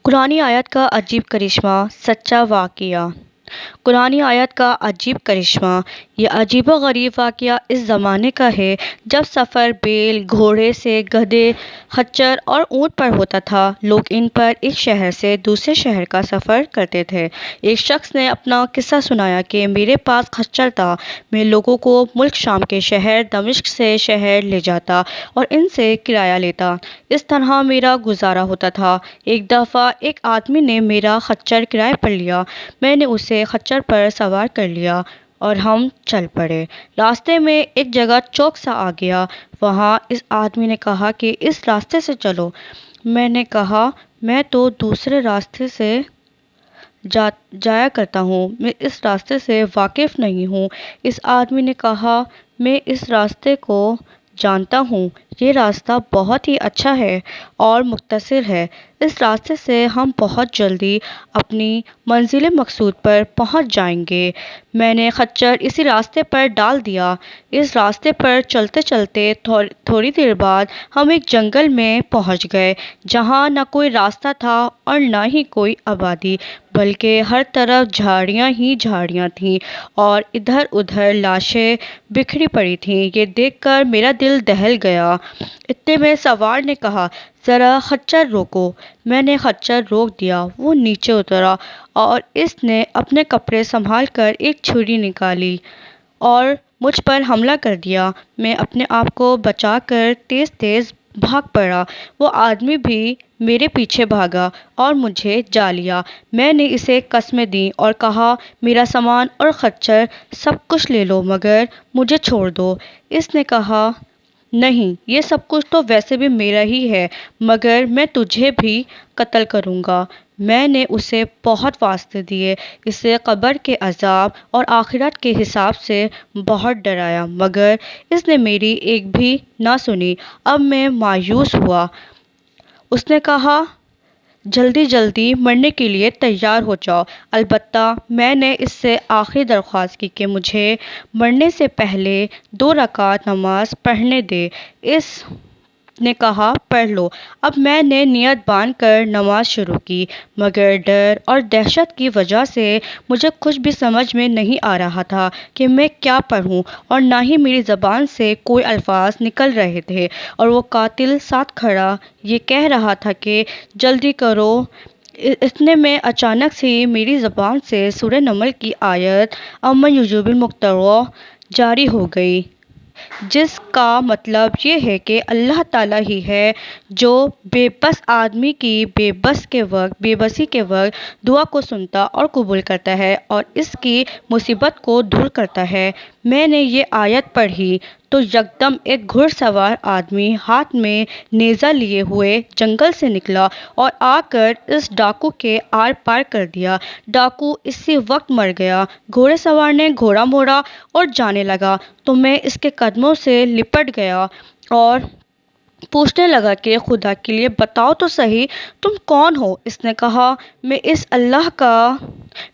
قرآنی آیت کا عجیب کرشمہ، سچا واقعہ۔ قرآنی آیت کا عجیب کرشمہ۔ یہ عجیب و غریب واقعہ اس زمانے کا ہے جب سفر بیل، گھوڑے سے گدھے، خچر اور اونٹ پر ہوتا تھا۔ لوگ ان پر ایک شہر سے دوسرے شہر کا سفر کرتے تھے۔ ایک شخص نے اپنا قصہ سنایا کہ میرے پاس خچر تھا، میں لوگوں کو ملک شام کے شہر دمشق سے شہر لے جاتا اور ان سے کرایہ لیتا۔ اس طرح میرا گزارا ہوتا تھا۔ ایک دفعہ ایک آدمی نے میرا خچر کرائے پر لیا۔ میں نے اسے خچر پر سوار کر لیا اور ہم چل پڑے۔ راستے میں ایک جگہ چوک سا آ گیا۔ وہاں اس آدمی نے کہا کہ اس راستے سے چلو۔ میں نے کہا میں تو دوسرے راستے سے جایا کرتا ہوں، میں اس راستے سے واقف نہیں ہوں۔ اس آدمی نے کہا میں اس راستے کو جانتا ہوں، یہ راستہ بہت ہی اچھا ہے اور مختصر ہے۔ اس راستے سے ہم بہت جلدی اپنی منزل مقصود پر پہنچ جائیں گے۔ میں نے خچر اسی راستے پر ڈال دیا۔ اس راستے پر چلتے چلتے تھوڑی دیر بعد ہم ایک جنگل میں پہنچ گئے جہاں نہ کوئی راستہ تھا اور نہ ہی کوئی آبادی، بلکہ ہر طرف جھاڑیاں ہی جھاڑیاں تھیں اور ادھر ادھر لاشیں بکھری پڑی تھیں۔ یہ دیکھ کر میرا دل دہل گیا۔ اتنے میں سوار نے کہا ذرا خچر روکو۔ میں نے خچر روک دیا۔ وہ نیچے اترا اور اس نے اپنے کپڑے سنبھال کر ایک چھری نکالی اور مجھ پر حملہ کر دیا۔ میں اپنے آپ کو بچا کر تیز تیز بھاگ پڑا۔ وہ آدمی بھی میرے پیچھے بھاگا اور مجھے جا لیا۔ میں نے اسے قسمیں دیں اور کہا میرا سامان اور خچر سب کچھ لے لو مگر مجھے چھوڑ دو۔ اس نے کہا نہیں، یہ سب کچھ تو ویسے بھی میرا ہی ہے مگر میں تجھے بھی قتل کروں گا۔ میں نے اسے بہت واسطے دیے، اسے قبر کے عذاب اور آخرت کے حساب سے بہت ڈرایا مگر اس نے میری ایک بھی نہ سنی۔ اب میں مایوس ہوا۔ اس نے کہا جلدی جلدی مرنے کے لیے تیار ہو جاؤ، البتہ میں نے اس سے آخری درخواست کی کہ مجھے مرنے سے پہلے 2 رکعت نماز پڑھنے دے۔ اس نے کہا پڑھ لو۔ اب میں نے نیت باندھ کر نماز شروع کی مگر ڈر اور دہشت کی وجہ سے مجھے کچھ بھی سمجھ میں نہیں آ رہا تھا کہ میں کیا پڑھوں اور نہ ہی میری زبان سے کوئی الفاظ نکل رہے تھے، اور وہ قاتل ساتھ کھڑا یہ کہہ رہا تھا کہ جلدی کرو۔ اتنے میں اچانک سے میری زبان سے سورہ نمل کی آیت امن یجیب المضطر جاری ہو گئی، جس کا مطلب یہ ہے کہ اللہ تعالیٰ ہی ہے جو بے بس آدمی کی بے بسی کے وقت دعا کو سنتا اور قبول کرتا ہے اور اس کی مصیبت کو دور کرتا ہے۔ میں نے یہ آیت پڑھی تو یکدم ایک گھڑ سوار آدمی ہاتھ میں نیزہ لیے ہوئے جنگل سے نکلا اور آ کر اس ڈاکو کے آر پار کر دیا۔ ڈاکو اسی وقت مر گیا۔ گھوڑے سوار نے گھوڑا موڑا اور جانے لگا تو میں اس کے قدموں سے لپٹ گیا اور پوچھنے لگا کہ خدا کے لیے بتاؤ تو صحیح تم کون ہو؟ اس نے کہا میں اس اللہ کا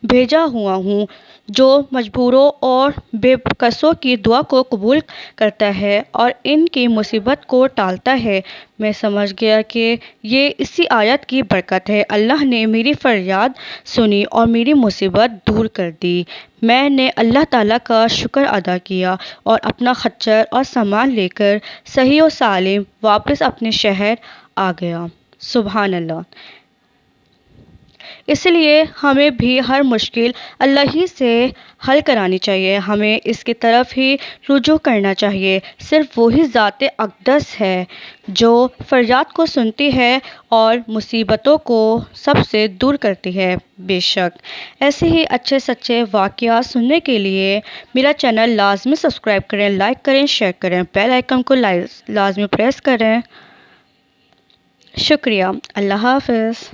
بھیجا ہوا ہوں جو مجبوروں اور بے کسوں کی دعا کو قبول کرتا ہے اور ان کی مصیبت کو ٹالتا ہے۔ میں سمجھ گیا کہ یہ اسی آیت کی برکت ہے، اللہ نے میری فریاد سنی اور میری مصیبت دور کر دی۔ میں نے اللہ تعالیٰ کا شکر ادا کیا اور اپنا خچر اور سامان لے کر صحیح و سالم واپس اپنے شہر آ گیا۔ سبحان اللہ۔ اس لیے ہمیں بھی ہر مشکل اللہ ہی سے حل کرانی چاہیے، ہمیں اس کی طرف ہی رجوع کرنا چاہیے۔ صرف وہی ذات اقدس ہے جو فریاد کو سنتی ہے اور مصیبتوں کو سب سے دور کرتی ہے۔ بے شک ایسے ہی اچھے سچے واقعات سننے کے لیے میرا چینل لازمی سبسکرائب کریں، لائک کریں، شیئر کریں، بیل آئیکن کو لازمی پریس کریں۔ شکریہ۔ اللہ حافظ۔